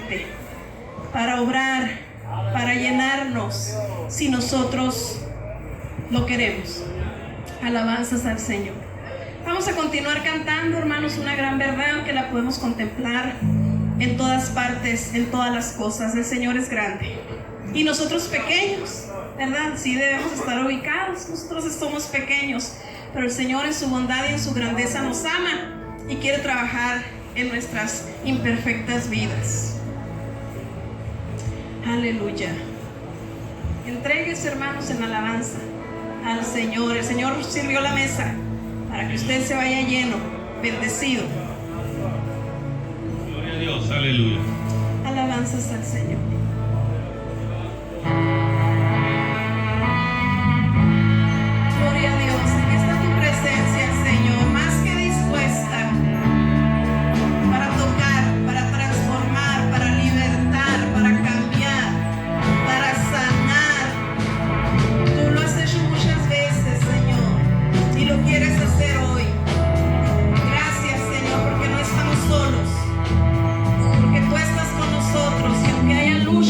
aceite para obrar, para llenarnos, si nosotros lo queremos. Alabanzas al Señor. Vamos a continuar cantando, hermanos, una gran verdad que la podemos contemplar en todas partes, en todas las cosas. El Señor es grande y nosotros pequeños, ¿verdad? Sí debemos estar ubicados. Nosotros somos pequeños, pero el Señor en su bondad y en su grandeza nos ama y quiere trabajar en nuestras imperfectas vidas. Aleluya. Entréguese, hermanos, en alabanza al Señor. El Señor sirvió la mesa para que usted se vaya lleno, bendecido. Gloria a Dios, aleluya. Alabanzas al Señor. Gloria a Dios. Aquí está tu presencia, Señor, más que dispuesta para tocar, para transformar, para libertar, para cambiar, para sanar. Tú lo has hecho muchas veces, Señor, y lo quieres hacer hoy. Gracias, Señor, porque no estamos solos, porque tú estás con nosotros, y aunque haya lucha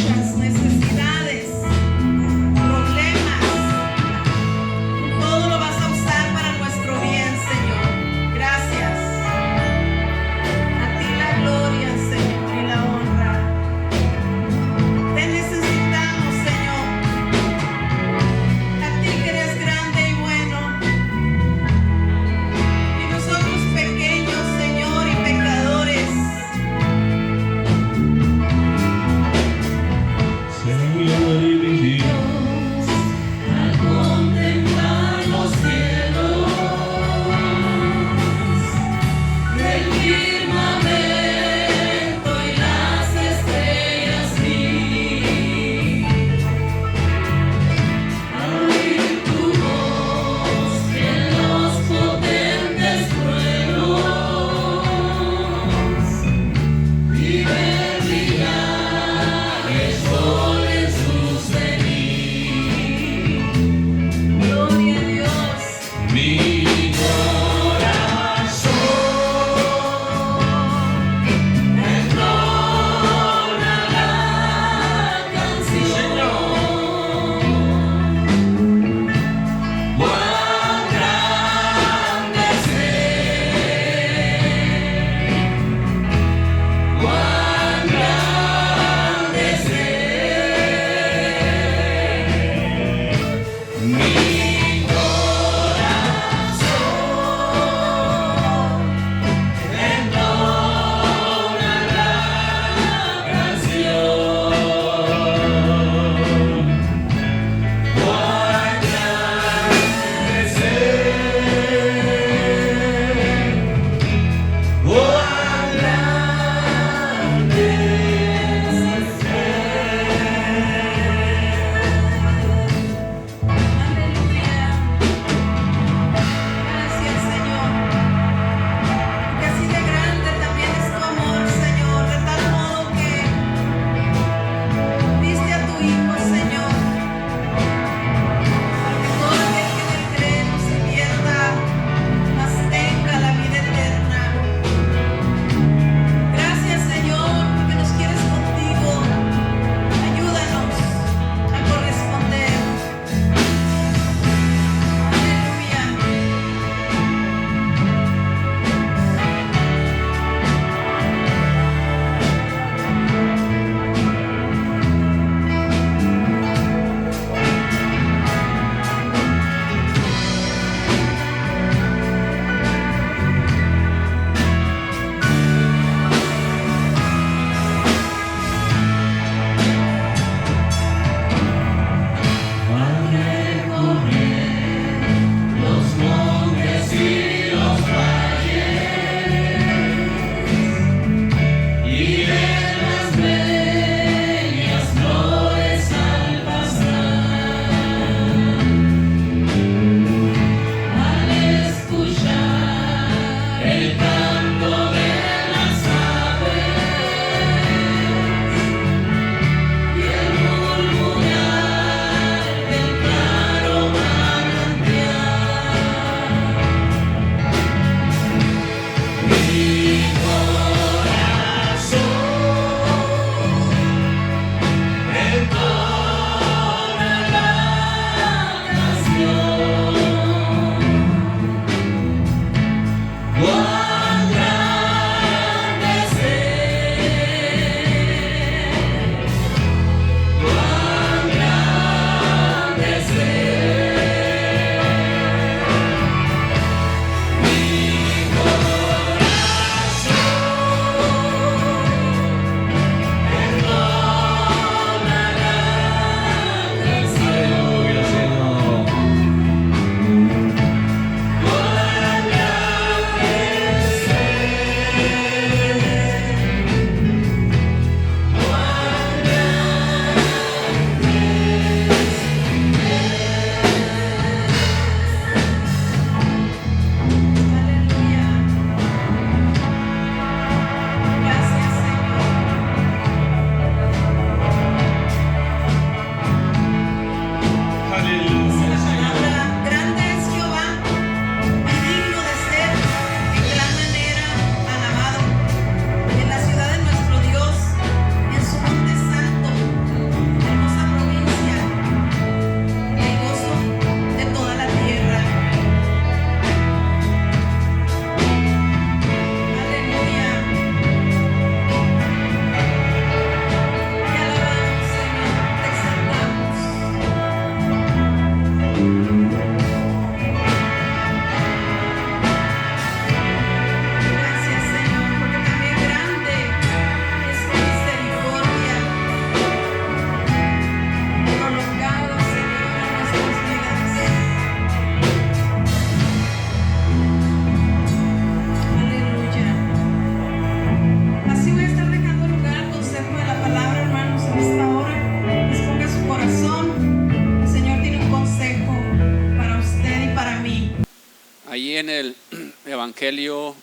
Evangelio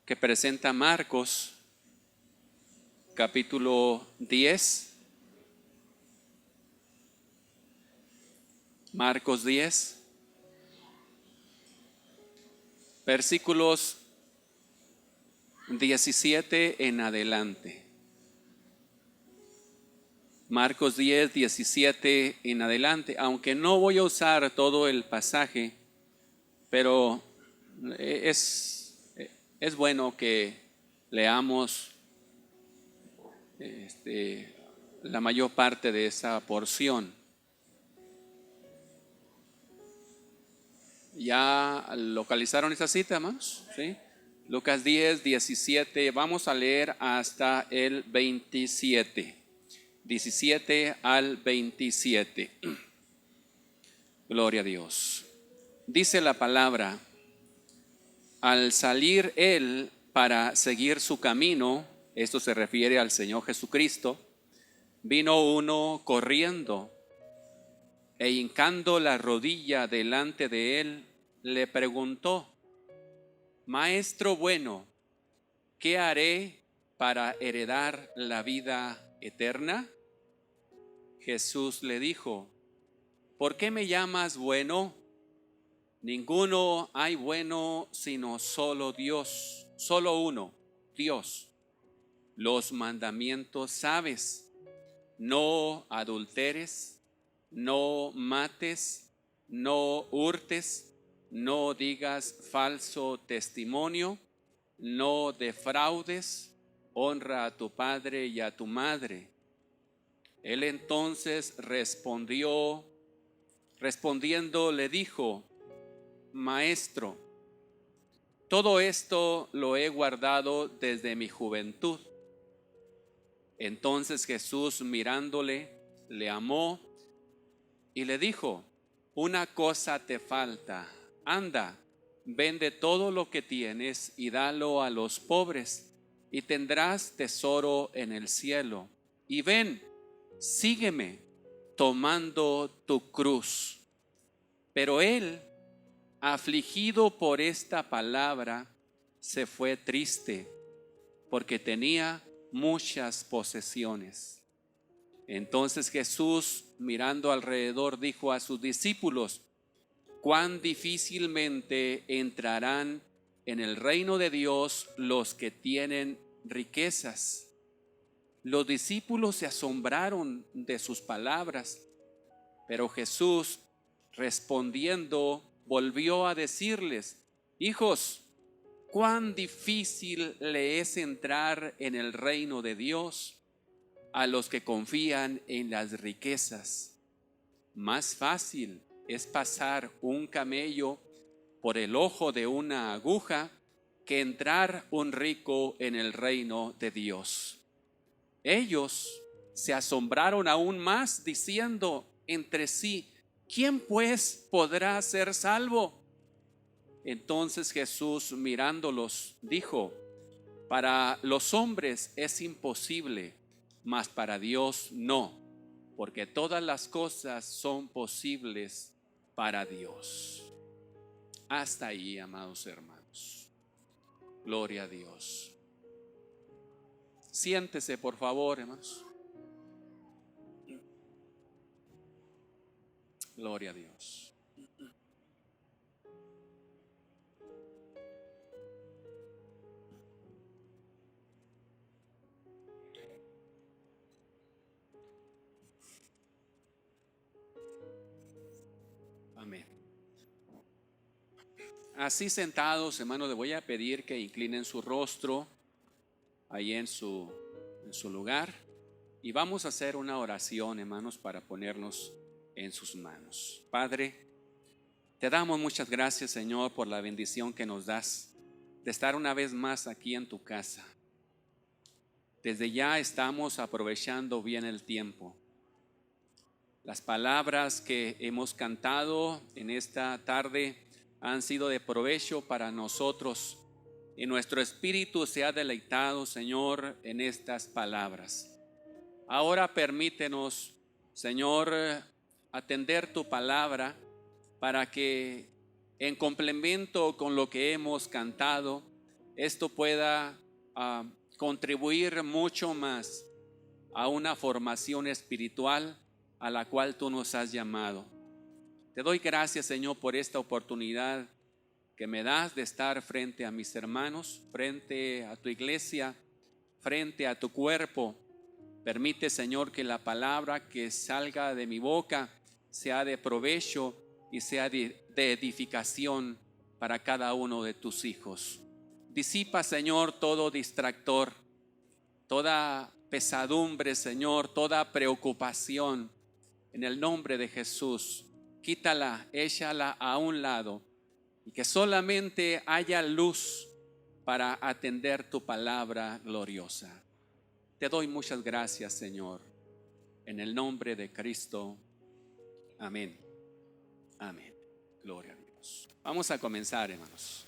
que presenta Marcos, capítulo 10. Marcos 10, versículos 17 en adelante. Marcos 10, 17 en adelante, aunque no voy a usar todo el pasaje, pero es bueno que leamos la mayor parte de esa porción. ¿Ya localizaron esa cita, hermanos? ¿Sí? Lucas 10, 17, vamos a leer hasta el 27. 17 al 27. Gloria a Dios. Dice la palabra: al salir él para seguir su camino, esto se refiere al Señor Jesucristo, vino uno corriendo e hincando la rodilla delante de él, le preguntó: Maestro bueno, ¿qué haré para heredar la vida eterna? Jesús le dijo: ¿por qué me llamas bueno? Ninguno hay bueno sino solo Dios, solo uno, Dios. Los mandamientos sabes: no adulteres, no mates, no hurtes, no digas falso testimonio, no defraudes, honra a tu padre y a tu madre. Él entonces respondiendo le dijo: Maestro, todo esto lo he guardado desde mi juventud. Entonces Jesús, mirándole, le amó y le dijo: una cosa te falta, anda, vende todo lo que tienes y dalo a los pobres, y tendrás tesoro en el cielo. Y ven, sígueme, tomando tu cruz. Pero él, afligido por esta palabra, se fue triste, porque tenía muchas posesiones. Entonces Jesús, mirando alrededor, dijo a sus discípulos: cuán difícilmente entrarán en el reino de Dios los que tienen riquezas. Los discípulos se asombraron de sus palabras, pero Jesús, respondiendo, volvió a decirles: hijos, cuán difícil le es entrar en el reino de Dios a los que confían en las riquezas. Más fácil es pasar un camello por el ojo de una aguja que entrar un rico en el reino de Dios. Ellos se asombraron aún más, diciendo entre sí: ¿quién pues podrá ser salvo? Entonces Jesús, mirándolos, dijo: para los hombres es imposible, mas para Dios no, porque todas las cosas son posibles para Dios. Hasta ahí, amados hermanos. Gloria a Dios. Siéntese, por favor, hermanos. Gloria a Dios. Amén. Así sentados, hermanos, le voy a pedir que inclinen su rostro ahí en su lugar, y vamos a hacer una oración, hermanos, para ponernos en sus manos. Padre, te damos muchas gracias, Señor, por la bendición que nos das de estar una vez más aquí en tu casa. Desde ya estamos aprovechando bien el tiempo. Las palabras que hemos cantado en esta tarde han sido de provecho para nosotros, y nuestro espíritu se ha deleitado, Señor, en estas palabras. Ahora permítenos, Señor, atender tu palabra para que en complemento con lo que hemos cantado, esto pueda contribuir mucho más a una formación espiritual a la cual tú nos has llamado. Te doy gracias, Señor, por esta oportunidad que me das de estar frente a mis hermanos, frente a tu iglesia, frente a tu cuerpo. Permite, Señor, que la palabra que salga de mi boca sea de provecho y sea de edificación para cada uno de tus hijos. Disipa, Señor, todo distractor, toda pesadumbre, Señor, toda preocupación. En el nombre de Jesús, quítala, échala a un lado y que solamente haya luz para atender tu palabra gloriosa. Te doy muchas gracias, Señor, en el nombre de Cristo. Amén. Amén. Gloria a Dios. Vamos a comenzar, hermanos.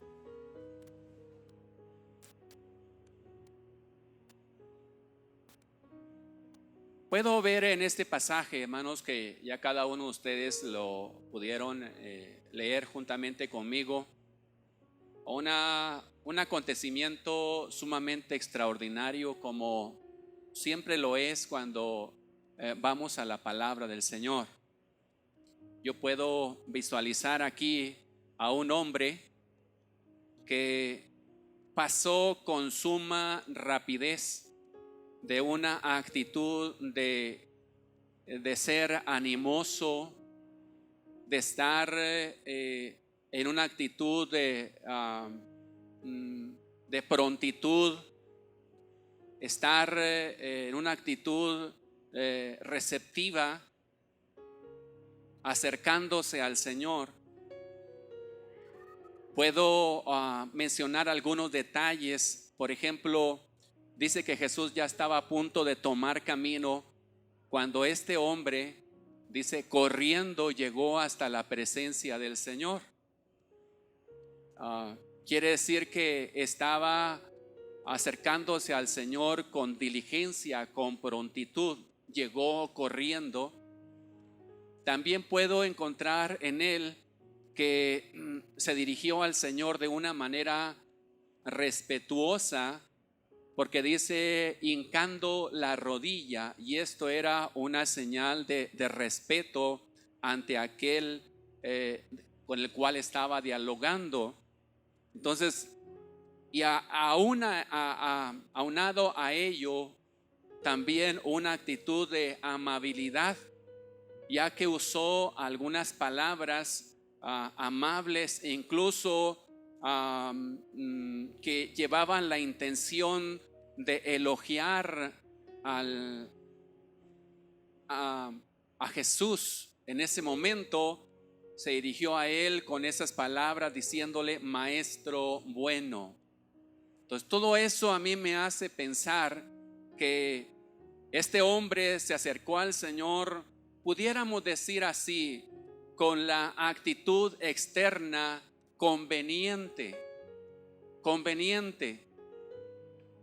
Puedo ver en este pasaje, hermanos, que ya cada uno de ustedes lo pudieron leer juntamente conmigo, un acontecimiento sumamente extraordinario, como siempre lo es cuando vamos a la palabra del Señor. Yo puedo visualizar aquí a un hombre que pasó con suma rapidez de una actitud de ser animoso, de estar en una actitud de prontitud, estar en una actitud receptiva, acercándose al Señor. Puedo mencionar algunos detalles. Por ejemplo, dice que Jesús ya estaba a punto de tomar camino cuando este hombre, dice, corriendo llegó hasta la presencia del Señor. Quiere decir que estaba acercándose al Señor con diligencia, con prontitud. Llegó corriendo. También puedo encontrar en él que se dirigió al Señor de una manera respetuosa, porque dice hincando la rodilla, y esto era una señal de respeto ante aquel con el cual estaba dialogando. Entonces, y aunado a ello, también una actitud de amabilidad, ya que usó algunas palabras amables, incluso que llevaban la intención de elogiar a Jesús. En ese momento se dirigió a él con esas palabras diciéndole maestro bueno. Entonces todo eso a mí me hace pensar que este hombre se acercó al Señor, pudiéramos decir así, con la actitud externa conveniente.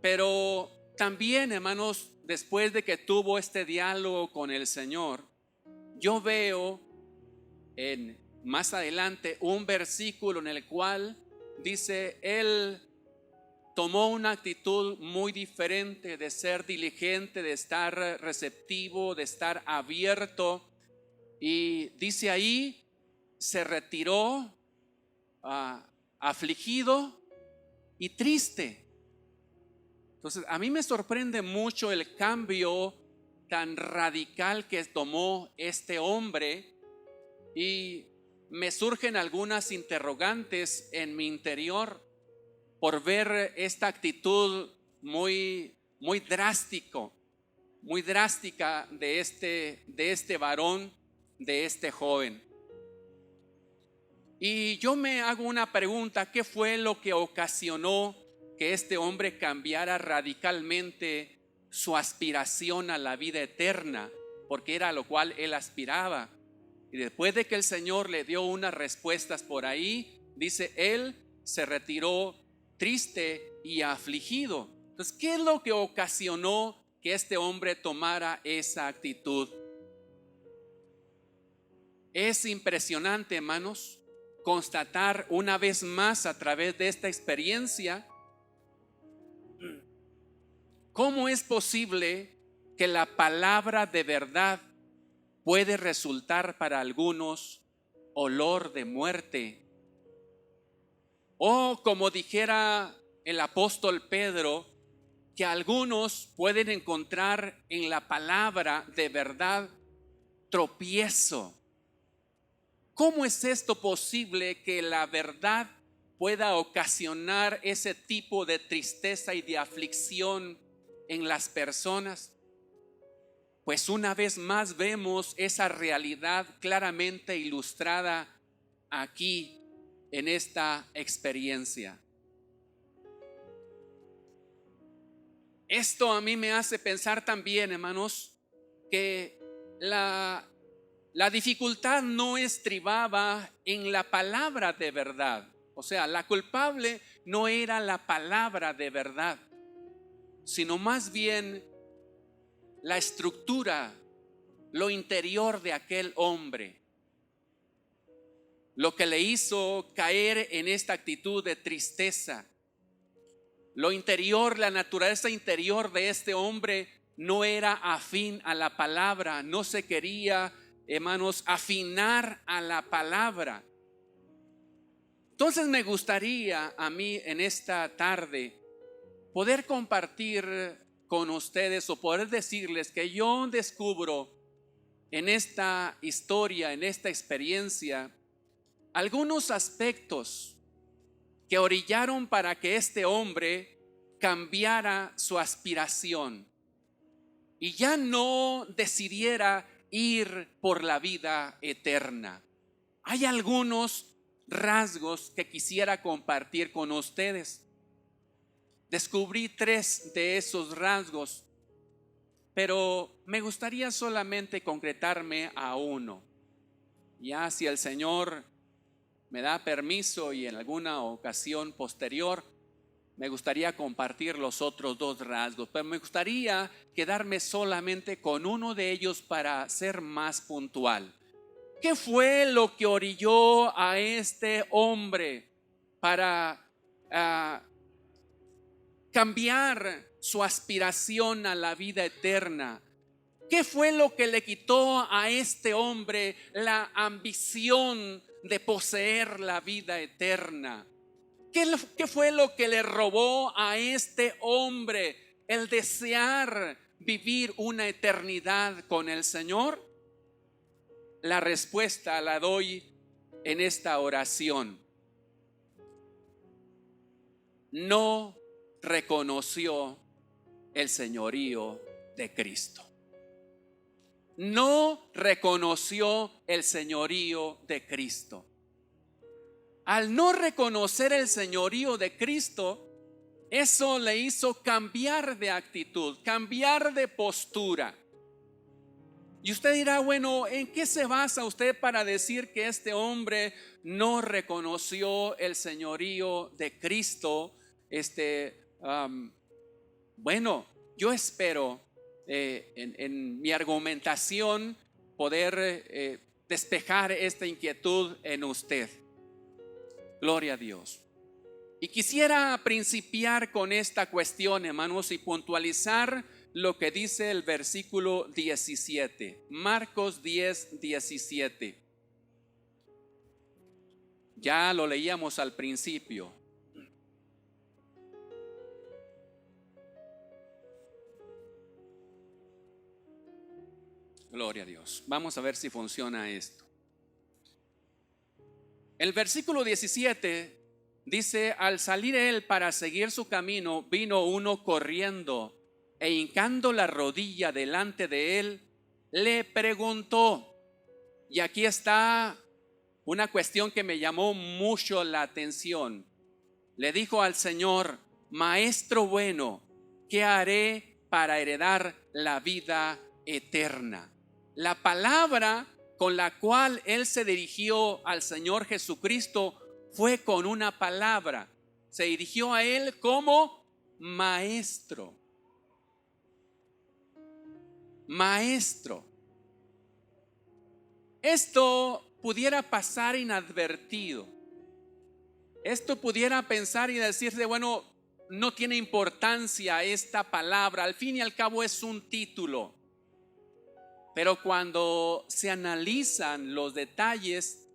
Pero también, hermanos, después de que tuvo este diálogo con el Señor, yo veo más adelante un versículo en el cual dice, él tomó una actitud muy diferente de ser diligente, de estar receptivo, de estar abierto, y dice ahí, se retiró afligido y triste. Entonces a mí me sorprende mucho el cambio tan radical que tomó este hombre, y me surgen algunas interrogantes en mi interior por ver esta actitud muy drástica de este varón, de este joven. Y yo me hago una pregunta: ¿qué fue lo que ocasionó que este hombre cambiara radicalmente su aspiración a la vida eterna? Porque era a lo cual él aspiraba. Y después de que el Señor le dio unas respuestas por ahí, dice, él se retiró triste y afligido. Entonces, ¿qué es lo que ocasionó que este hombre tomara esa actitud? Es impresionante, hermanos, constatar una vez más a través de esta experiencia cómo es posible que la palabra de verdad puede resultar para algunos olor de muerte. O como dijera el apóstol Pedro, que algunos pueden encontrar en la palabra de verdad tropiezo. ¿Cómo es esto posible que la verdad pueda ocasionar ese tipo de tristeza y de aflicción en las personas? Pues una vez más vemos esa realidad claramente ilustrada aquí en esta experiencia. Esto a mí me hace pensar también, hermanos, que la dificultad no estribaba en la palabra de verdad. O sea, la culpable no era la palabra de verdad, sino más bien la estructura, lo interior de aquel hombre, lo que le hizo caer en esta actitud de tristeza. Lo interior, la naturaleza interior de este hombre no era afín a la palabra, no se quería, hermanos, afinar a la palabra. Entonces me gustaría a mí en esta tarde poder compartir con ustedes o poder decirles que yo descubro en esta historia, en esta experiencia, algunos aspectos que orillaron para que este hombre cambiara su aspiración y ya no decidiera ir por la vida eterna. Hay algunos rasgos que quisiera compartir con ustedes. Descubrí 3 de esos rasgos, pero me gustaría solamente concretarme a uno. Ya si el Señor me da permiso y en alguna ocasión posterior, me gustaría compartir los otros 2 rasgos, pero me gustaría quedarme solamente con uno de ellos para ser más puntual. ¿Qué fue lo que orilló a este hombre para cambiar su aspiración a la vida eterna? ¿Qué fue lo que le quitó a este hombre la ambición de poseer la vida eterna? ¿Qué fue lo que le robó a este hombre el desear vivir una eternidad con el Señor? La respuesta la doy en esta oración. No reconoció el señorío de Cristo. No reconoció el señorío de Cristo. Al no reconocer el señorío de Cristo, eso le hizo cambiar de actitud, cambiar de postura. Y usted dirá, bueno, ¿en qué se basa usted para decir que este hombre no reconoció el señorío de Cristo? Bueno, yo espero en mi argumentación poder despejar esta inquietud en usted. Gloria a Dios. Y quisiera principiar con esta cuestión, hermanos, y puntualizar lo que dice el versículo 17, Marcos 10, 17. Ya lo leíamos al principio. Gloria a Dios. Vamos a ver si funciona esto. El versículo 17 dice: al salir él para seguir su camino, vino uno corriendo e hincando la rodilla delante de él, le preguntó. Y aquí está una cuestión que me llamó mucho la atención. Le dijo al Señor: Maestro bueno, ¿qué haré para heredar la vida eterna? La palabra con la cual él se dirigió al Señor Jesucristo fue con una palabra. Se dirigió a él como maestro. Maestro. Esto pudiera pasar inadvertido. Esto pudiera pensar y decirse, bueno, no tiene importancia esta palabra, al fin y al cabo es un título. Pero cuando se analizan los detalles,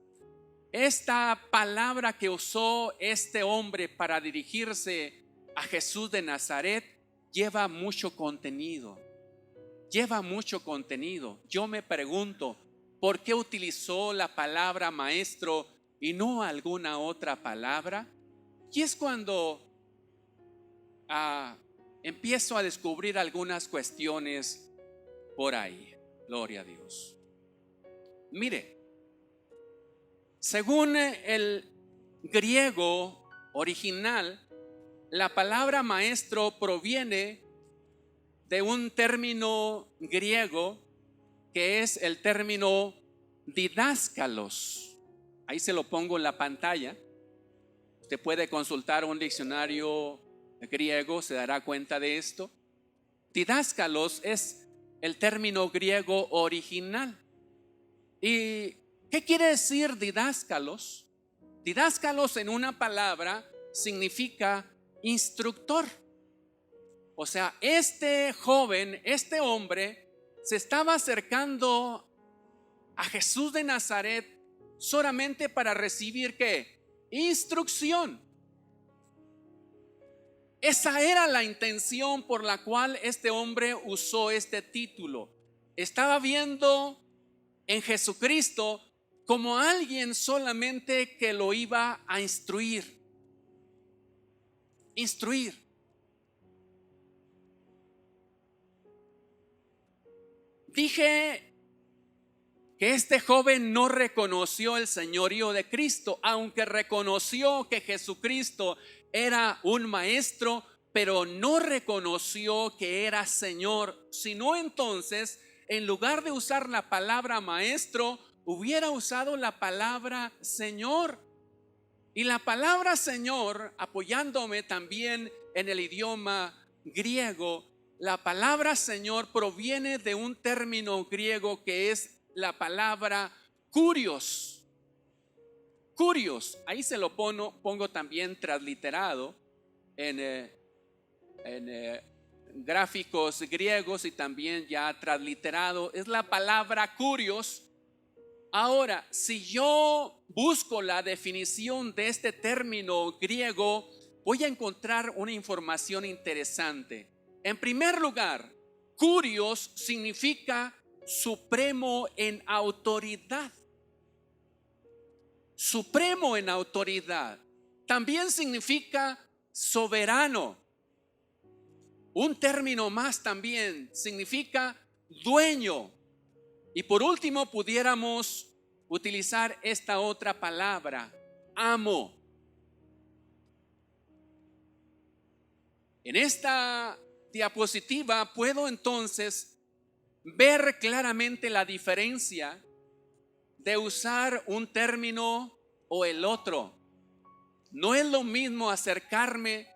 esta palabra que usó este hombre para dirigirse a Jesús de Nazaret lleva mucho contenido. Lleva mucho contenido. Yo me pregunto, ¿por qué utilizó la palabra maestro y no alguna otra palabra? Y es cuando empiezo a descubrir algunas cuestiones por ahí. Gloria a Dios. Mire, según el griego original, la palabra maestro proviene de un término griego que es el término didáskalos. Ahí se lo pongo en la pantalla. Usted puede consultar un diccionario griego, se dará cuenta de esto. Didáskalos es el término griego original. ¿Y qué quiere decir didáskalos? Didáskalos en una palabra significa instructor. O sea, este joven, este hombre, se estaba acercando a Jesús de Nazaret solamente para recibir ¿qué? Instrucción. Esa era la intención por la cual este hombre usó este título. Estaba viendo en Jesucristo como alguien solamente que lo iba a instruir. Instruir. Dije que este joven no reconoció el señorío de Cristo, aunque reconoció que Jesucristo era un maestro, pero no reconoció que era Señor, sino entonces, en lugar de usar la palabra maestro, hubiera usado la palabra Señor. Y la palabra Señor, apoyándome también en el idioma griego, la palabra Señor proviene de un término griego que es la palabra kurios. Kurios, ahí se lo pongo también transliterado en gráficos griegos y también ya transliterado. Es la palabra kurios. Ahora, si yo busco la definición de este término griego, voy a encontrar una información interesante. En primer lugar, kurios significa supremo en autoridad. Supremo en autoridad. También significa soberano. Un término más también significa dueño. Y por último pudiéramos utilizar esta otra palabra, amo. En esta diapositiva puedo entonces ver claramente la diferencia de usar un término o el otro. No es lo mismo acercarme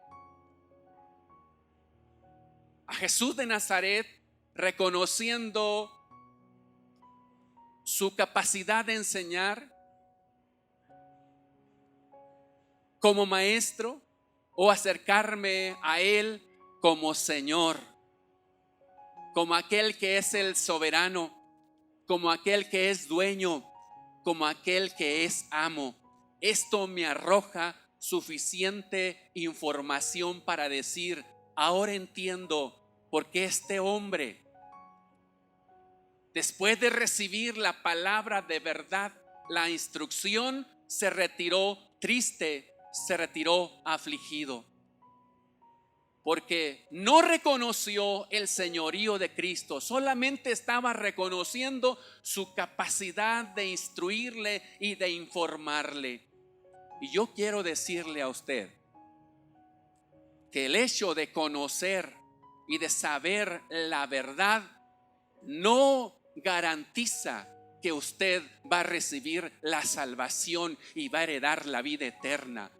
a Jesús de Nazaret reconociendo su capacidad de enseñar como maestro, o acercarme a Él como Señor, como aquel que es el soberano, como aquel que es dueño, como aquel que es amo. Esto me arroja suficiente información para decir, ahora entiendo por qué este hombre, después de recibir la palabra de verdad, la instrucción, se retiró triste, se retiró afligido, porque no reconoció el señorío de Cristo, solamente estaba reconociendo su capacidad de instruirle y de informarle. Y yo quiero decirle a usted que el hecho de conocer y de saber la verdad no garantiza que usted va a recibir la salvación y va a heredar la vida eterna.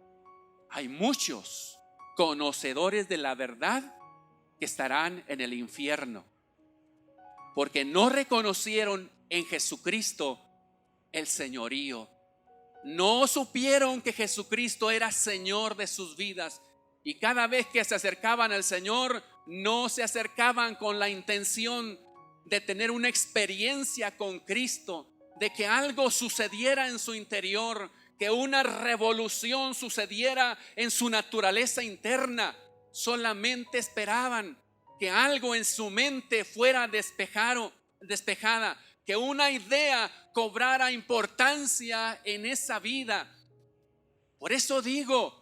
Hay muchos conocedores de la verdad que estarán en el infierno porque no reconocieron en Jesucristo el señorío. No supieron que Jesucristo era Señor de sus vidas. Y cada vez que se acercaban al Señor, no se acercaban con la intención de tener una experiencia con Cristo, de que algo sucediera en su interior, que una revolución sucediera en su naturaleza interna. Solamente esperaban que algo en su mente fuera despejada, que una idea cobrara importancia en esa vida. Por eso digo,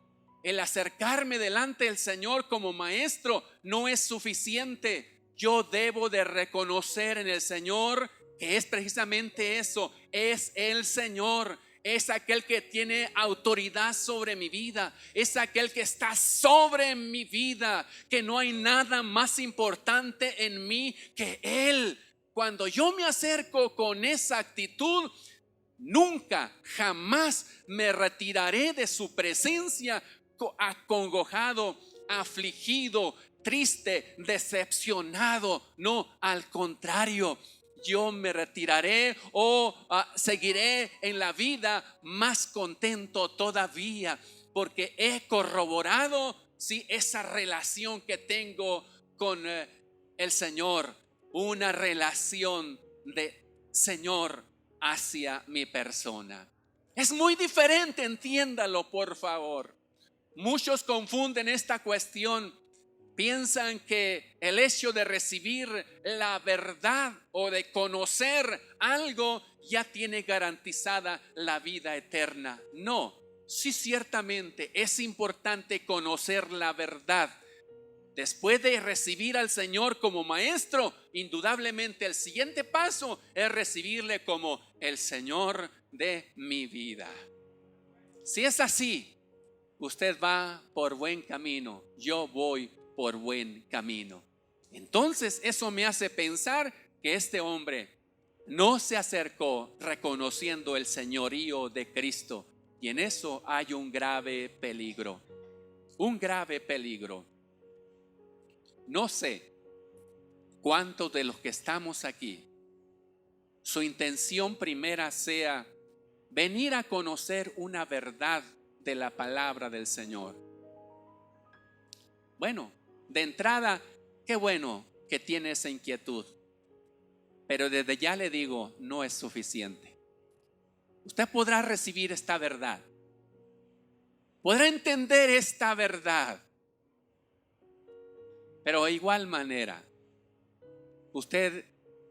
el acercarme delante del Señor como maestro no es suficiente. Yo debo de reconocer en el Señor que es precisamente eso, es el Señor. Es aquel que tiene autoridad sobre mi vida. Es aquel que está sobre mi vida. Que no hay nada más importante en mí que Él. Cuando yo me acerco con esa actitud, nunca, jamás me retiraré de su presencia acongojado, afligido, triste, decepcionado. No, al contrario, yo me retiraré o seguiré en la vida más contento todavía, porque he corroborado esa relación que tengo con el Señor, una relación de Señor hacia mi persona. Es muy diferente, entiéndalo por favor. Muchos confunden esta cuestión. Piensan que el hecho de recibir la verdad o de conocer algo ya tiene garantizada la vida eterna. No, sí, ciertamente es importante conocer la verdad. Después de recibir al Señor como maestro, indudablemente el siguiente paso es recibirle como el Señor de mi vida. Si es así, usted va por buen camino, yo voy por buen camino. Entonces eso me hace pensar que este hombre no se acercó reconociendo el señorío de Cristo, y en eso hay un grave peligro. Un grave peligro. No sé cuántos de los que estamos aquí, su intención primera sea venir a conocer una verdad de la palabra del Señor. Bueno, de entrada, qué bueno que tiene esa inquietud, pero desde ya le digo, no es suficiente. Usted podrá recibir esta verdad, podrá entender esta verdad, pero de igual manera, usted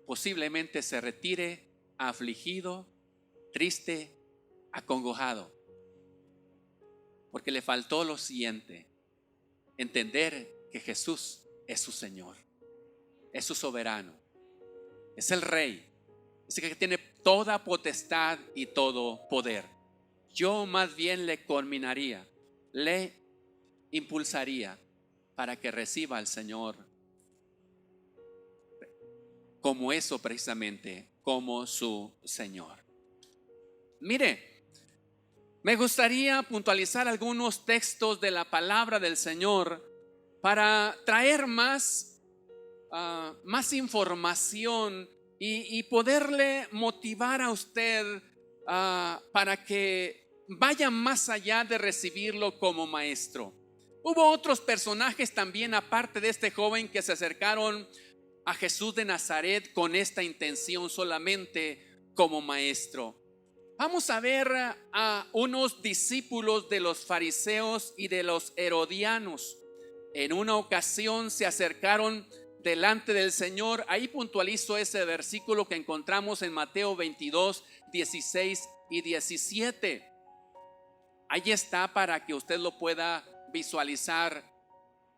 posiblemente se retire afligido, triste, acongojado, porque le faltó lo siguiente: entender que Jesús es su Señor, es su soberano, es el Rey, es el que tiene toda potestad y todo poder. Yo más bien le conminaría, le impulsaría para que reciba al Señor como eso precisamente, como su Señor. Mire, me gustaría puntualizar algunos textos de la palabra del Señor para traer más información y poderle motivar a usted para que vaya más allá de recibirlo como maestro. Hubo otros personajes también aparte de este joven que se acercaron a Jesús de Nazaret con esta intención solamente como maestro. Vamos a ver a unos discípulos de los fariseos y de los herodianos. En una ocasión se acercaron delante del Señor. Ahí puntualizo ese versículo que encontramos en Mateo 22, 16 y 17. Ahí está para que usted lo pueda visualizar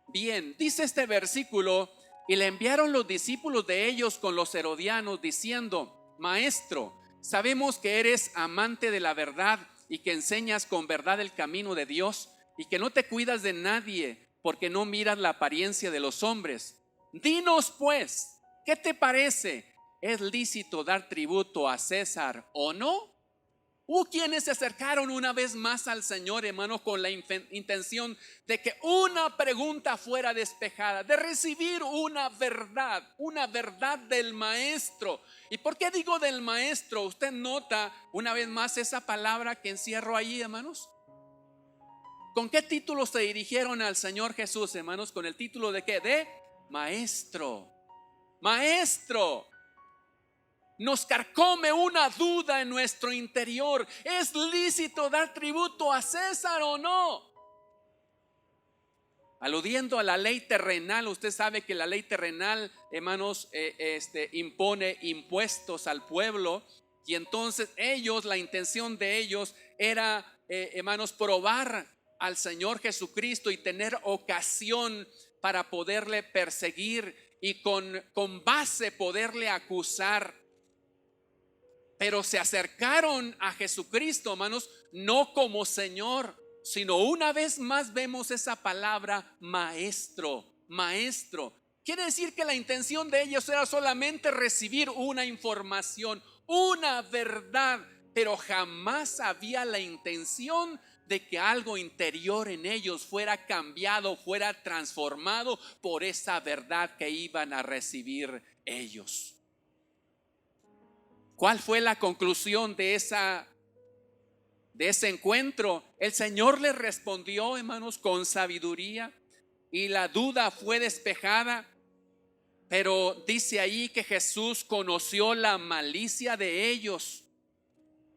bien. Dice este versículo: y le enviaron los discípulos de ellos con los herodianos diciendo: Maestro, sabemos que eres amante de la verdad y que enseñas con verdad el camino de Dios y que no te cuidas de nadie porque no miras la apariencia de los hombres. Dinos pues, ¿qué te parece? ¿Es lícito dar tributo a César o no? Hubo quienes se acercaron una vez más al Señor, hermanos, con la intención de que una pregunta fuera despejada, de recibir una verdad del Maestro. ¿Y por qué digo del Maestro? Usted nota una vez más esa palabra que encierro ahí, hermanos. ¿Con qué título se dirigieron al Señor Jesús, hermanos? ¿Con el título de qué? De Maestro. Maestro. Nos carcome una duda en nuestro interior. ¿Es lícito dar tributo a César o no? Aludiendo a la ley terrenal, usted sabe que la ley terrenal, hermanos, impone impuestos al pueblo. Y entonces la intención de ellos era, hermanos, probar al Señor Jesucristo y tener ocasión para poderle perseguir y con base poderle acusar. Pero se acercaron a Jesucristo, hermanos, no como Señor, sino una vez más vemos esa palabra maestro, maestro. Quiere decir que la intención de ellos era solamente recibir una información, una verdad, pero jamás había la intención de que algo interior en ellos fuera cambiado, fuera transformado por esa verdad que iban a recibir ellos. ¿Cuál fue la conclusión de ese encuentro? El Señor les respondió, hermanos, con sabiduría, y la duda fue despejada. Pero dice ahí que Jesús conoció la malicia de ellos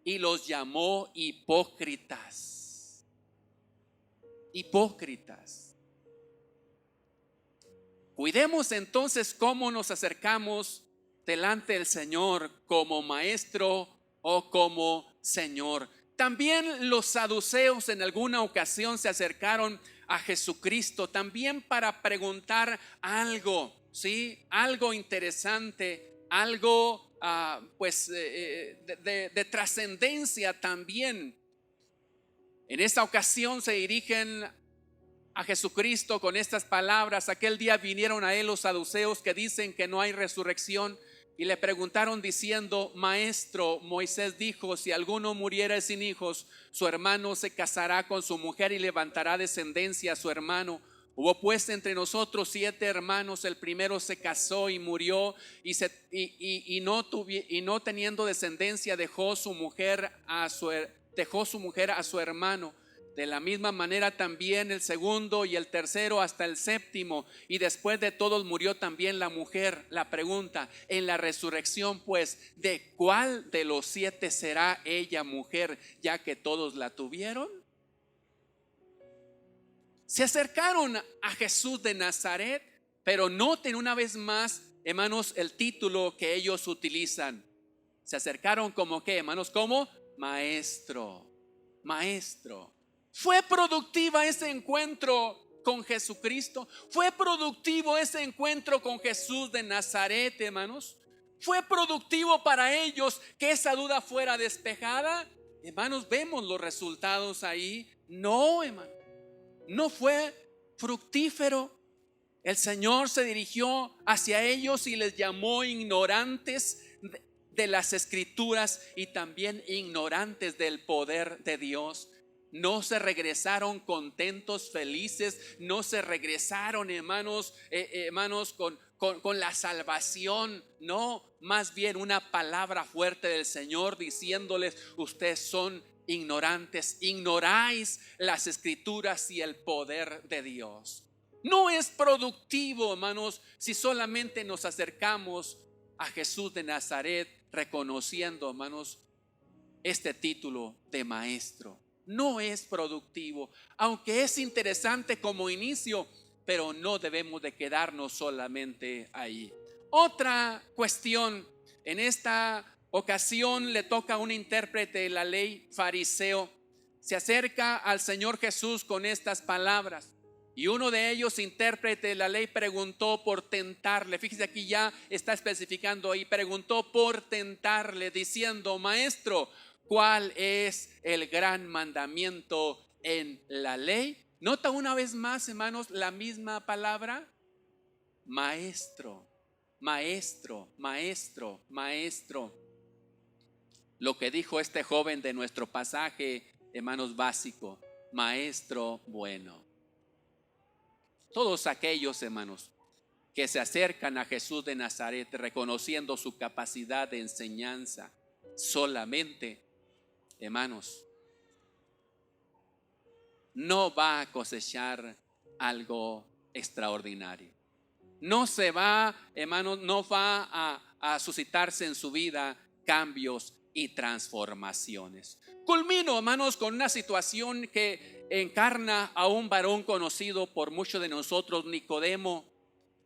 y los llamó hipócritas. Hipócritas. Cuidemos entonces cómo nos acercamos delante del Señor, como maestro o como Señor. También los saduceos en alguna ocasión se acercaron a Jesucristo también para preguntar algo, ¿sí? Algo interesante, algo de trascendencia también. En esta ocasión se dirigen a Jesucristo con estas palabras. Aquel día vinieron a él los saduceos que dicen que no hay resurrección y le preguntaron diciendo: Maestro, Moisés dijo, si alguno muriera sin hijos, su hermano se casará con su mujer y levantará descendencia a su hermano. Hubo pues entre nosotros 7 hermanos, el primero se casó y murió y no teniendo descendencia dejó su mujer a su hermano. De la misma manera también el segundo y el tercero hasta el séptimo, y después de todos murió también la mujer. La pregunta: en la resurrección pues, ¿de cuál de los 7 será ella mujer, ya que todos la tuvieron? Se acercaron a Jesús de Nazaret, pero noten una vez más, hermanos, el título que ellos utilizan. Se acercaron como ¿qué, hermanos? Como maestro, maestro. ¿Fue productiva ese encuentro con Jesucristo? ¿Fue productivo ese encuentro con Jesús de Nazaret, hermanos? ¿Fue productivo para ellos que esa duda fuera despejada? Hermanos, vemos los resultados ahí. No, hermano, no fue fructífero. El Señor se dirigió hacia ellos y les llamó ignorantes de las Escrituras y también ignorantes del poder de Dios. No se regresaron contentos, felices, no se regresaron, hermanos, con la salvación. No, más bien una palabra fuerte del Señor diciéndoles: ustedes son ignorantes, ignoráis las Escrituras y el poder de Dios. No es productivo, hermanos, si solamente nos acercamos a Jesús de Nazaret reconociendo, hermanos, este título de maestro. No es productivo, aunque es interesante como inicio, pero no debemos de quedarnos solamente ahí. Otra cuestión: en esta ocasión le toca a un intérprete de la ley, fariseo. Se acerca al Señor Jesús con estas palabras, y uno de ellos, intérprete de la ley, preguntó por tentarle. Fíjese, aquí ya está especificando ahí, preguntó por tentarle diciendo: Maestro, ¿cuál es el gran mandamiento en la ley? Nota una vez más, hermanos, la misma palabra: maestro, maestro, maestro, maestro. lo que dijo este joven de nuestro pasaje, hermanos, básico: maestro bueno. Todos aquellos, hermanos, que se acercan a Jesús de Nazaret reconociendo su capacidad de enseñanza, solamente, hermanos, no va a cosechar algo extraordinario. No se va, hermanos, no va a suscitarse en su vida cambios y transformaciones. Culmino, hermanos, con una situación que encarna a un varón conocido por muchos de nosotros, Nicodemo.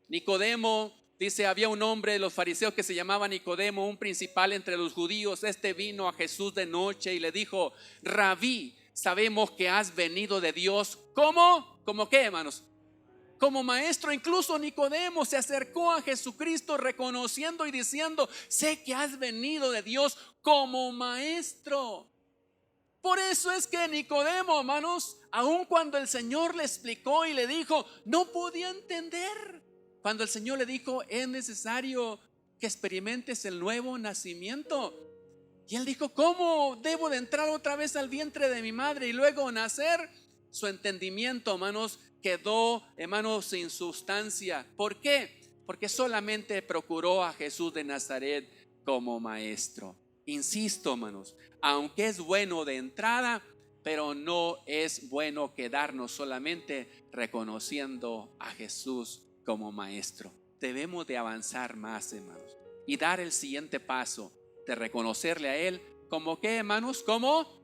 Nicodemo, dice, había un hombre de los fariseos que se llamaba Nicodemo, un principal entre los judíos. Este vino a Jesús de noche y le dijo: Rabí, sabemos que has venido de Dios. ¿Cómo? ¿Cómo qué, hermanos? Como maestro. Incluso Nicodemo se acercó a Jesucristo reconociendo y diciendo: sé que has venido de Dios como maestro. Por eso es que Nicodemo, hermanos, aun cuando el Señor le explicó y le dijo, no podía entender. Cuando el Señor le dijo: es necesario que experimentes el nuevo nacimiento. Y él dijo: ¿cómo debo de entrar otra vez al vientre de mi madre y luego nacer? Su entendimiento, hermanos, quedó, hermanos, sin sustancia. ¿Por qué? Porque solamente procuró a Jesús de Nazaret como maestro. Insisto, hermanos, aunque es bueno de entrada, pero no es bueno quedarnos solamente reconociendo a Jesús como maestro. Debemos de avanzar más, hermanos, y dar el siguiente paso de reconocerle a Él como ¿qué, hermanos? Como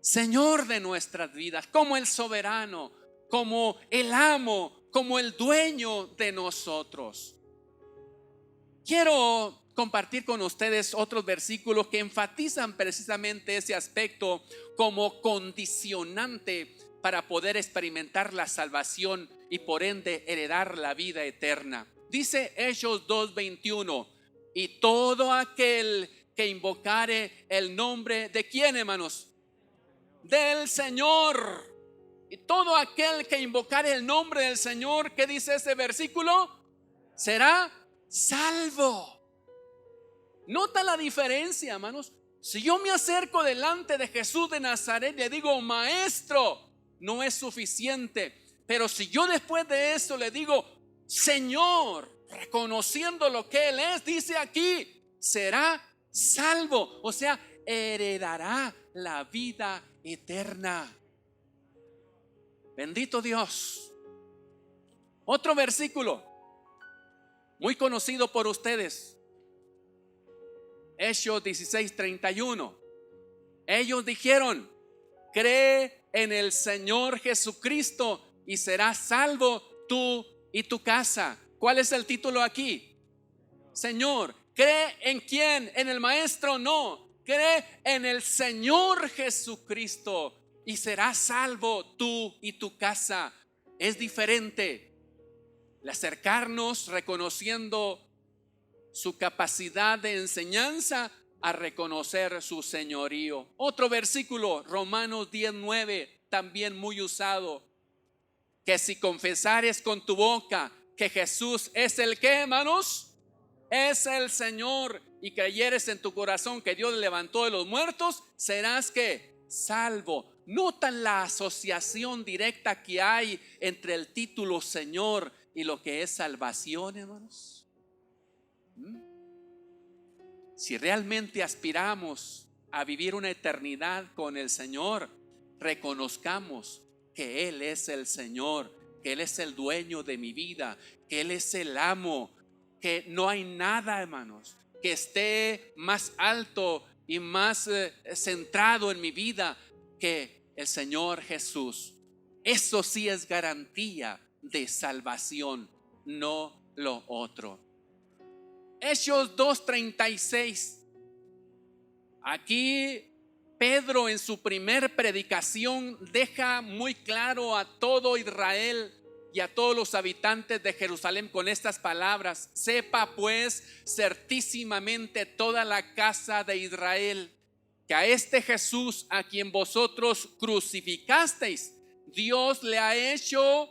Señor de nuestras vidas, como el soberano, como el amo, como el dueño de nosotros. Quiero compartir con ustedes otros versículos que enfatizan precisamente ese aspecto como condicionante para poder experimentar la salvación y por ende heredar la vida eterna. Dice Hechos 2:21: y todo aquel que invocare el nombre ¿de quién, hermanos? Del Señor. Y todo aquel que invocare el nombre del Señor, ¿qué dice ese versículo? Será salvo. Nota la diferencia, hermanos. Si yo me acerco delante de Jesús de Nazaret y le digo maestro, no es suficiente. Pero si yo después de eso le digo Señor, reconociendo lo que Él es, dice aquí, será salvo. O sea, heredará la vida eterna. Bendito Dios. Otro versículo muy conocido por ustedes, Hechos 16:31. Ellos dijeron: cree en el Señor Jesucristo y serás salvo tú y tu casa. ¿Cuál es el título aquí? Señor. ¿Cree en quién? ¿En el maestro? No. Cree en el Señor Jesucristo y serás salvo tú y tu casa. Es diferente el acercarnos reconociendo su capacidad de enseñanza a reconocer su señorío. Otro versículo, Romanos 10:9, también muy usado: que si confesares con tu boca que Jesús es el que, hermanos, es el Señor, y creyeres en tu corazón que Dios le levantó de los muertos, serás que salvo. ¿Notan la asociación directa que hay entre el título Señor y lo que es salvación, hermanos? Si realmente aspiramos a vivir una eternidad con el Señor, reconozcamos que Él es el Señor, que Él es el dueño de mi vida, que Él es el amo, que no hay nada, hermanos, que esté más alto y más centrado en mi vida que el Señor Jesús. Eso sí es garantía de salvación, no lo otro. Hechos 2:36. Aquí Pedro en su primer predicación deja muy claro a todo Israel y a todos los habitantes de Jerusalén con estas palabras: sepa pues certísimamente toda la casa de Israel que a este Jesús a quien vosotros crucificasteis, Dios le ha hecho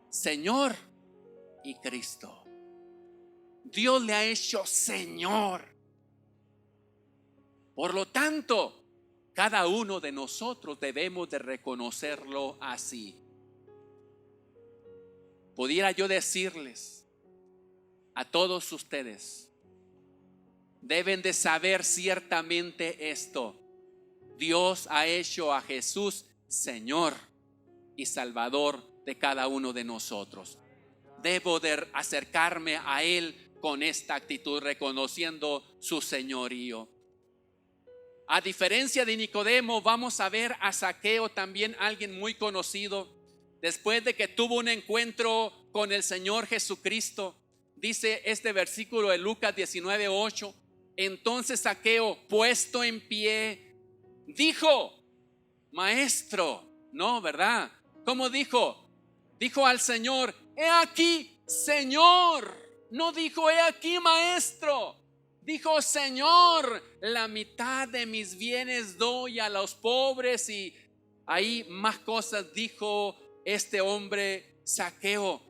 Señor y Cristo. Dios le ha hecho Señor. Por lo tanto, cada uno de nosotros debemos de reconocerlo así. Pudiera yo decirles a todos ustedes, deben de saber ciertamente esto: Dios ha hecho a Jesús Señor y Salvador de cada uno de nosotros. Debo de acercarme a Él con esta actitud, reconociendo su señorío. A diferencia de Nicodemo, vamos a ver a Zaqueo, también alguien muy conocido. Después de que tuvo un encuentro con el Señor Jesucristo, dice este versículo de Lucas 19:8: entonces Zaqueo, puesto en pie, dijo: Maestro. No, ¿verdad? ¿Cómo dijo? Dijo al Señor: he aquí, Señor. No dijo: he aquí, Maestro. Dijo: Señor, la mitad de mis bienes doy a los pobres. Y ahí más cosas dijo este hombre Zaqueo.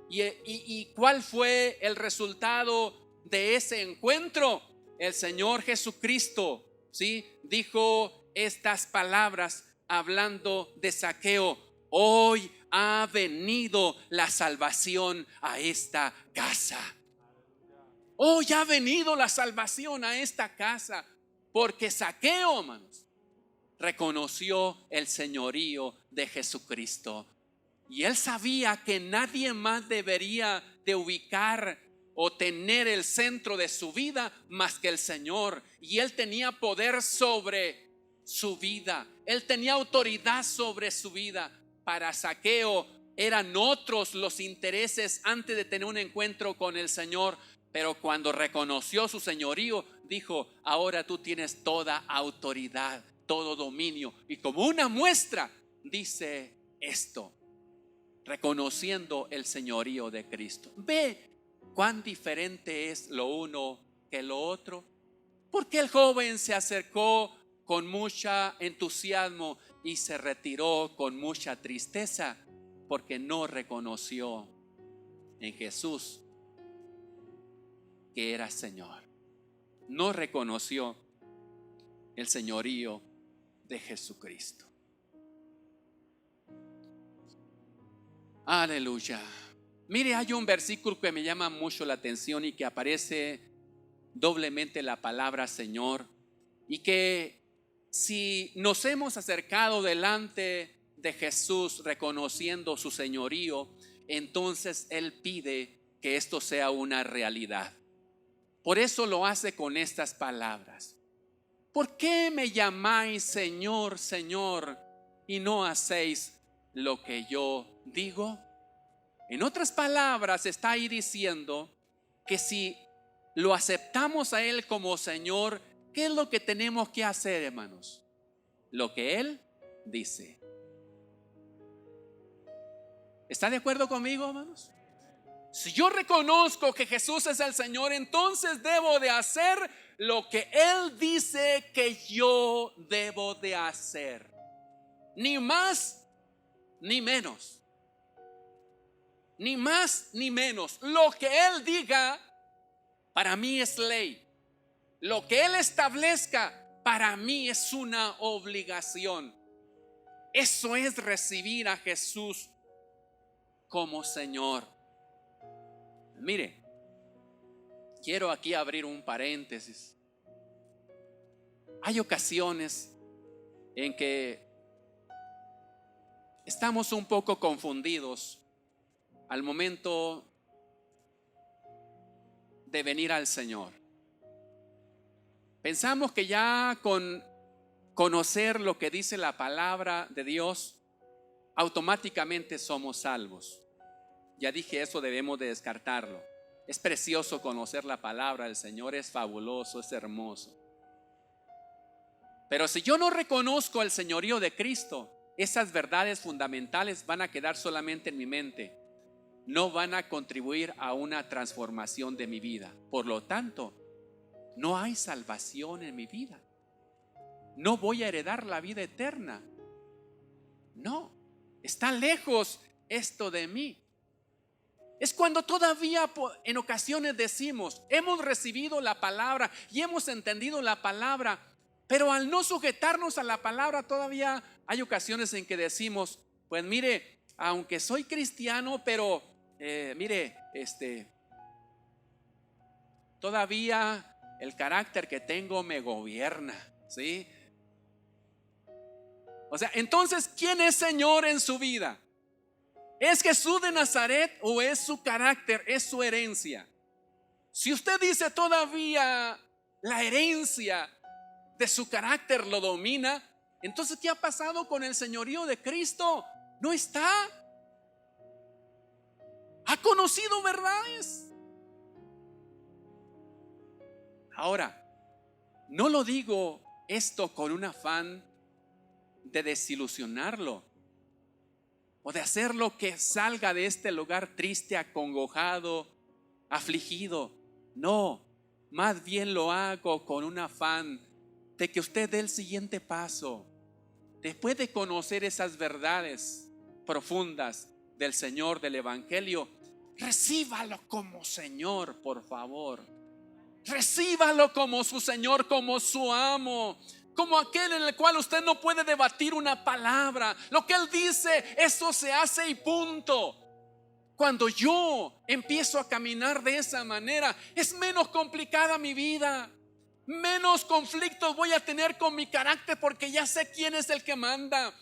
¿Y cuál fue el resultado de ese encuentro? El Señor Jesucristo, ¿sí?, dijo estas palabras hablando de Zaqueo: hoy ha venido la salvación a esta casa. Hoy ha venido la salvación a esta casa, porque Zaqueo, hermanos, reconoció el señorío de Jesucristo. Y él sabía que nadie más debería de ubicar o tener el centro de su vida más que el Señor. Y él tenía poder sobre su vida. Él tenía autoridad sobre su vida. Para Zaqueo eran otros los intereses antes de tener un encuentro con el Señor. Pero cuando reconoció su señorío, dijo: ahora tú tienes toda autoridad, todo dominio. Y como una muestra dice esto, reconociendo el señorío de Cristo. Ve cuán diferente es lo uno que lo otro. Porque el joven se acercó con mucho entusiasmo y se retiró con mucha tristeza, porque no reconoció en Jesús que era Señor. No reconoció el señorío de Jesucristo. Aleluya. Mire, hay un versículo que me llama mucho la atención y que aparece doblemente la palabra Señor, y que si nos hemos acercado delante de Jesús reconociendo su señorío, entonces Él pide que esto sea una realidad. Por eso lo hace con estas palabras: ¿por qué me llamáis Señor, Señor, y no hacéis lo que yo digo? En otras palabras, está ahí diciendo que si lo aceptamos a Él como Señor, ¿qué es lo que tenemos que hacer, hermanos? Lo que Él dice. ¿Está de acuerdo conmigo, hermanos? Si yo reconozco que Jesús es el Señor, entonces debo de hacer lo que Él dice que yo debo de hacer. Ni más ni menos. Ni más ni menos. Lo que Él diga para mí es ley. Lo que Él establezca para mí es una obligación. Eso es recibir a Jesús como Señor. Mire, quiero aquí abrir un paréntesis. Hay ocasiones en que estamos un poco confundidos al momento de venir al Señor. Pensamos que ya con conocer lo que dice la palabra de Dios, automáticamente somos salvos. Ya dije eso, debemos de descartarlo. Es precioso conocer la palabra del Señor, es fabuloso, es hermoso. Pero si yo no reconozco el señorío de Cristo, esas verdades fundamentales van a quedar solamente en mi mente. No van a contribuir a una transformación de mi vida. Por lo tanto, no hay salvación en mi vida. No voy a heredar la vida eterna. No, está lejos esto de mí. Es cuando todavía en ocasiones decimos: hemos recibido la palabra y hemos entendido la palabra, Pero al no sujetarnos a la palabra, todavía hay ocasiones en que decimos, pues mire, aunque soy cristiano, pero mire, todavía el carácter que tengo me gobierna, ¿sí? O sea, entonces, ¿quién es Señor en su vida? ¿Es Jesús de Nazaret o es su carácter, es su herencia? Si usted dice todavía la herencia de su carácter lo domina, entonces ¿qué ha pasado con el señorío de Cristo? No está. Ha conocido verdades. Ahora, no lo digo esto con un afán de desilusionarlo o de hacerlo que salga de este lugar triste, acongojado, afligido. No, más bien lo hago con un afán de que usted dé el siguiente paso. Después de conocer esas verdades profundas del Señor, del Evangelio, recíbalo como Señor, por favor. Recíbalo como su Señor, como su amo, como aquel en el cual usted no puede debatir una palabra. Lo que Él dice, eso se hace y punto. Cuando yo empiezo a caminar de esa manera, es menos complicada mi vida. Menos conflictos voy a tener con mi carácter, porque ya sé quién es el que manda.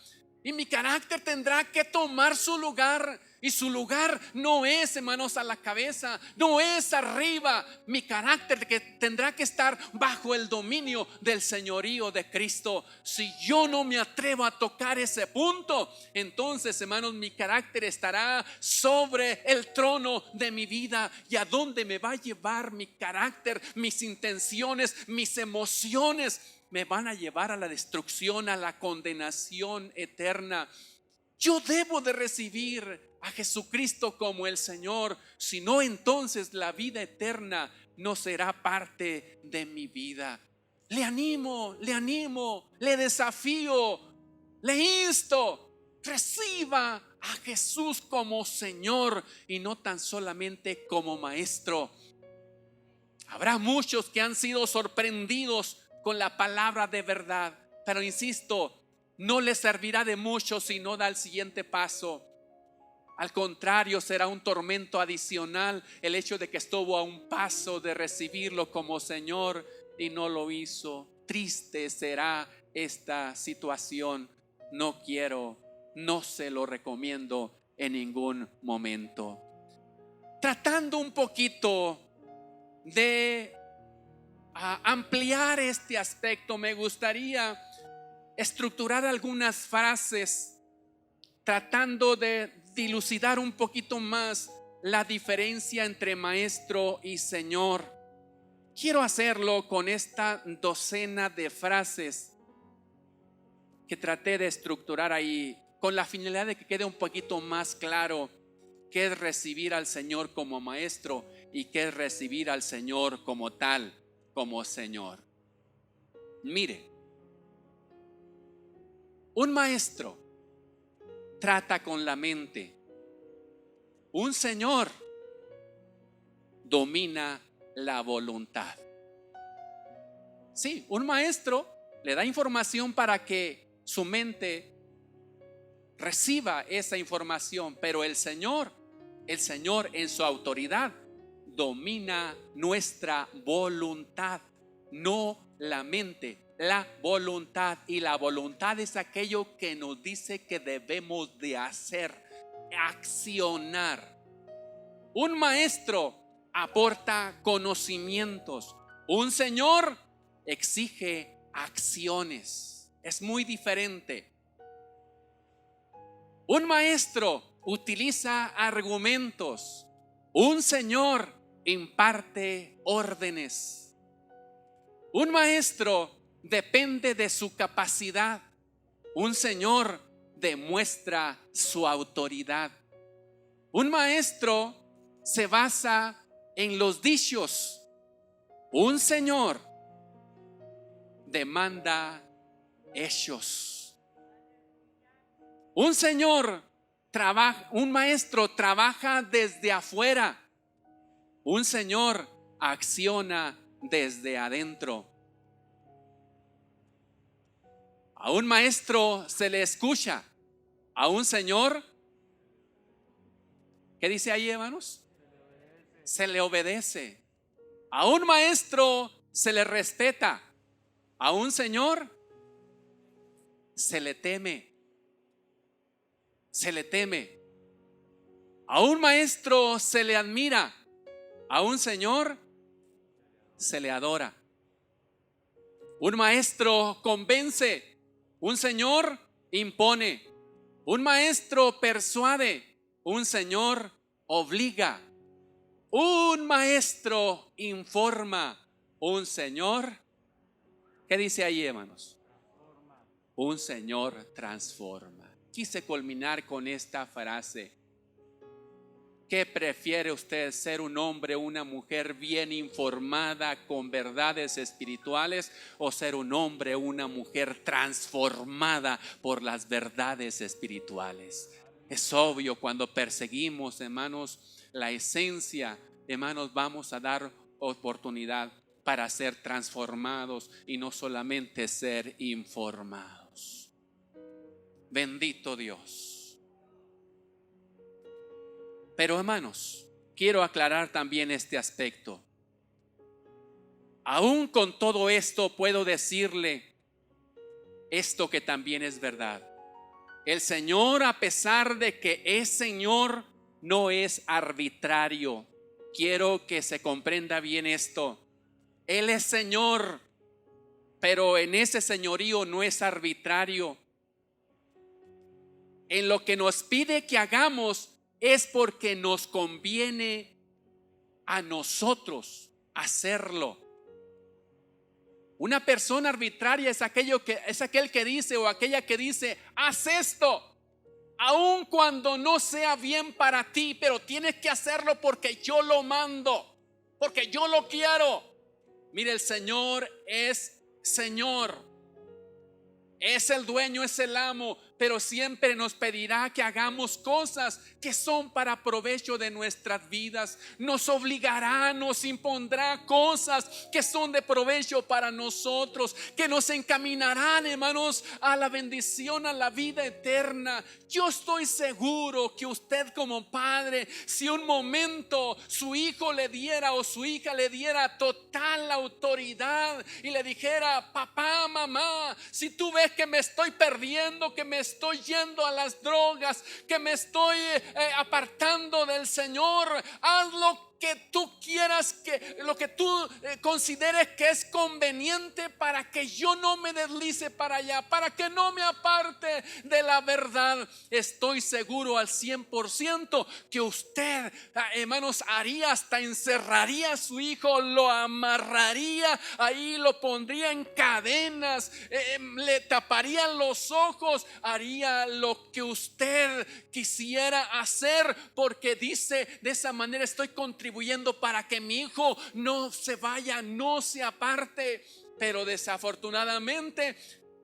Y mi carácter tendrá que tomar su lugar. Y su lugar no es, hermanos, a la cabeza, no es arriba. Mi carácter que tendrá que estar bajo el dominio del señorío de Cristo. Si yo no me atrevo a tocar ese punto, entonces, hermanos, mi carácter estará sobre el trono de mi vida. ¿Y a dónde me va a llevar mi carácter? Mis intenciones, mis emociones me van a llevar a la destrucción, a la condenación eterna. Yo debo de recibir a Jesucristo como el Señor, si no, entonces la vida eterna no será parte de mi vida. Le animo, le desafío, le insto, reciba a Jesús como Señor y no tan solamente como Maestro. Habrá muchos que han sido sorprendidos con la palabra de verdad, pero insisto, no les servirá de mucho si no da el siguiente paso. Al contrario, será un tormento adicional el hecho de que estuvo a un paso de recibirlo como Señor y no lo hizo. Triste será esta situación. No se lo recomiendo en ningún momento. Tratando un poquito de ampliar este aspecto, me gustaría estructurar algunas frases tratando de dilucidar un poquito más la diferencia entre maestro y Señor. Quiero hacerlo con esta docena de frases que traté de estructurar ahí, con la finalidad de que quede un poquito más claro qué es recibir al Señor como maestro y qué es recibir al Señor como tal, como Señor. Mire, un maestro trata con la mente. Un Señor domina la voluntad. Sí, un maestro le da información para que su mente reciba esa información, pero el Señor en su autoridad domina nuestra voluntad, no la mente. La voluntad, y la voluntad es aquello que nos dice que debemos de hacer, accionar. Un maestro aporta conocimientos, un Señor exige acciones. Es muy diferente. Un maestro utiliza argumentos, un Señor imparte órdenes. Un maestro depende de su capacidad, un Señor demuestra su autoridad. Un maestro se basa en los dichos, un Señor demanda hechos. Un maestro trabaja desde afuera, un Señor acciona desde adentro. A un maestro se le escucha. A un señor, ¿qué dice ahí, hermanos? Se le obedece. A un maestro se le respeta. A un señor se le teme. Se le teme. A un maestro se le admira. A un señor se le adora. Un maestro convence. Un señor impone. Un maestro persuade. Un señor obliga. Un maestro informa. Un señor, ¿qué dice ahí, hermanos? Un señor transforma. Quise culminar con esta frase. ¿Qué prefiere usted, ser un hombre o una mujer bien informada con verdades espirituales, o ser un hombre o una mujer transformada por las verdades espirituales? Es obvio, cuando perseguimos, hermanos, la esencia, hermanos, vamos a dar oportunidad para ser transformados y no solamente ser informados. Bendito Dios. Pero, hermanos, quiero aclarar también este aspecto. Aún con todo esto puedo decirle esto que también es verdad. El Señor, a pesar de que es Señor, no es arbitrario. Quiero que se comprenda bien esto. Él es Señor, pero en ese señorío no es arbitrario. En lo que nos pide que hagamos es porque nos conviene a nosotros hacerlo. Una persona arbitraria es aquel que dice, o aquella que dice: haz esto, aun cuando no sea bien para ti, pero tienes que hacerlo porque yo lo mando, porque yo lo quiero. Mire, el Señor es Señor, es el dueño, es el amo, pero siempre nos pedirá que hagamos cosas que son para provecho de nuestras vidas. Nos obligará, nos impondrá cosas que son de provecho para nosotros, que nos encaminarán, hermanos, a la bendición, a la vida eterna. Yo estoy seguro que usted, como padre, si un momento su hijo le diera o su hija le diera total autoridad y le dijera: papá, mamá, si tú ves que me estoy perdiendo, que me estoy yendo a las drogas, que me estoy apartando del Señor, haz lo que tú quieras, que lo que tú consideres que es conveniente para que yo no me deslice para allá, para que no me aparte de la verdad. Estoy seguro al 100% que usted, hermanos, haría, hasta encerraría a su hijo, lo amarraría ahí, lo pondría en cadenas, le taparía los ojos, haría lo que usted quisiera hacer, porque dice: de esa manera estoy contribuyendo para que mi hijo no se vaya, no se aparte. Pero desafortunadamente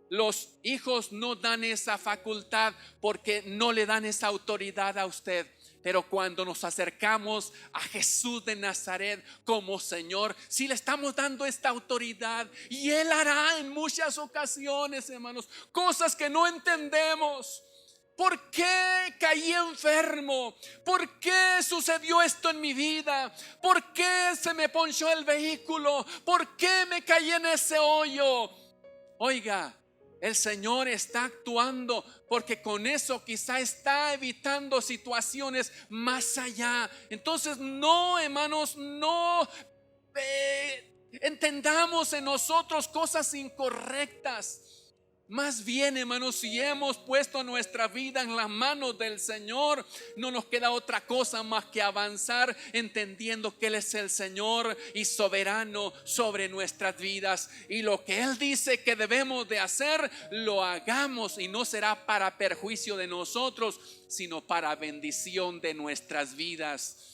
los hijos no dan esa facultad, porque no le dan esa autoridad a usted. Pero cuando nos acercamos a Jesús de Nazaret como Señor, sí le estamos dando esta autoridad, y Él hará en muchas ocasiones, hermanos, cosas que no entendemos. ¿Por qué caí enfermo? ¿Por qué sucedió esto en mi vida? ¿Por qué se me ponchó el vehículo? ¿Por qué me caí en ese hoyo? Oiga, el Señor está actuando, porque con eso quizá está evitando situaciones más allá. Entonces, no, hermanos, no entendamos en nosotros cosas incorrectas. Más bien, hermanos, si hemos puesto nuestra vida en las manos del Señor, no nos queda otra cosa más que avanzar, entendiendo que Él es el Señor y soberano sobre nuestras vidas. Y lo que Él dice que debemos de hacer, lo hagamos, y no será para perjuicio de nosotros, sino para bendición de nuestras vidas.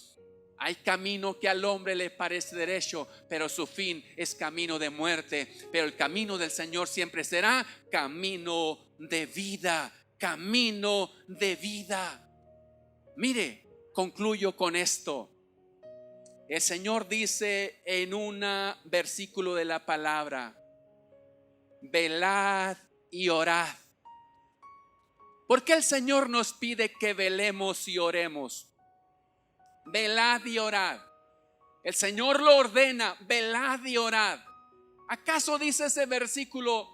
Hay camino que al hombre le parece derecho, pero su fin es camino de muerte. Pero el camino del Señor siempre será camino de vida, camino de vida. Mire, concluyo con esto. El Señor dice en un versículo de la palabra: velad y orad. ¿Por qué el Señor nos pide que velemos y oremos? Velad y orad. El Señor lo ordena, velad y orad. ¿Acaso dice ese versículo,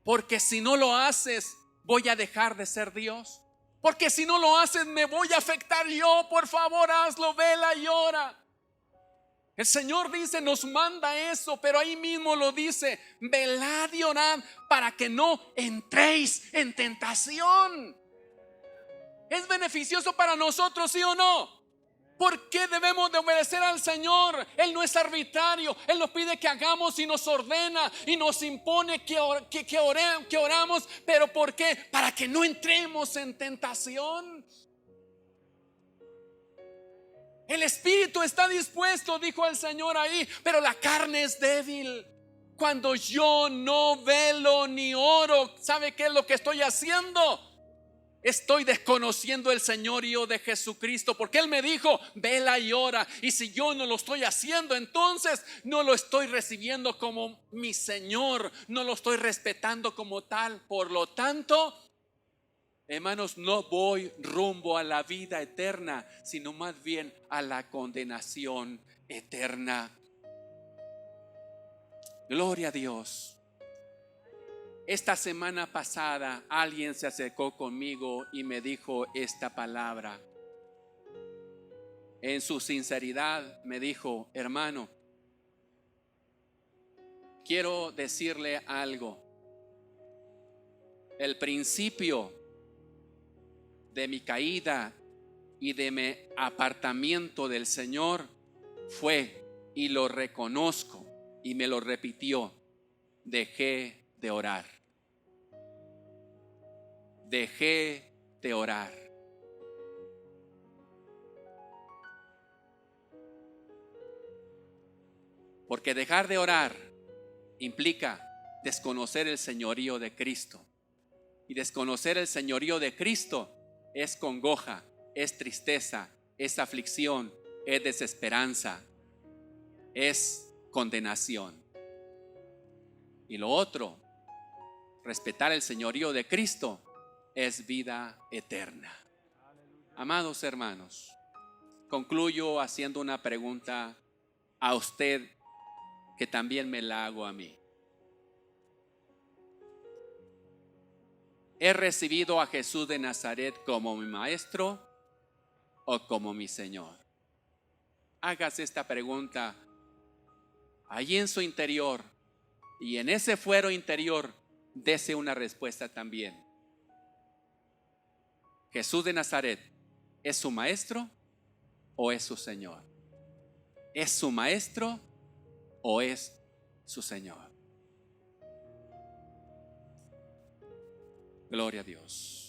porque si no lo haces, voy a dejar de ser Dios? Porque si no lo haces, me voy a afectar yo. Por favor, hazlo, vela y ora. El Señor dice, nos manda eso, pero ahí mismo lo dice, velad y orad para que no entréis en tentación. ¿Es beneficioso para nosotros, sí o no? ¿Por qué debemos de obedecer al Señor? Él no es arbitrario. Él nos pide que hagamos y nos ordena y nos impone que oramos. ¿Pero por qué? Para que no entremos en tentación. El espíritu está dispuesto, dijo el Señor ahí, pero la carne es débil. Cuando yo no velo ni oro, ¿sabe qué es lo que estoy haciendo? Estoy desconociendo el señorío de Jesucristo, porque Él me dijo, vela y ora. Y si yo no lo estoy haciendo, entonces no lo estoy recibiendo como mi Señor, no lo estoy respetando como tal. Por lo tanto, hermanos, no voy rumbo a la vida eterna, sino más bien a la condenación eterna. Gloria a Dios. Esta semana pasada alguien se acercó conmigo y me dijo esta palabra. En su sinceridad me dijo, hermano, quiero decirle algo. El principio de mi caída y de mi apartamiento del Señor fue, y lo reconozco, y me lo repitió, dejé de orar. Dejé de orar. Porque dejar de orar implica desconocer el señorío de Cristo. Y desconocer el señorío de Cristo es congoja, es tristeza, es aflicción, es desesperanza, es condenación. Y lo otro, respetar el señorío de Cristo, es vida eterna. Amados hermanos, concluyo haciendo una pregunta a usted que también me la hago a mí. ¿He recibido a Jesús de Nazaret como mi maestro o como mi Señor? Hágase esta pregunta allí en su interior, y en ese fuero interior dese una respuesta también. ¿Jesús de Nazaret es su maestro o es su Señor? ¿Es su maestro o es su Señor? Gloria a Dios.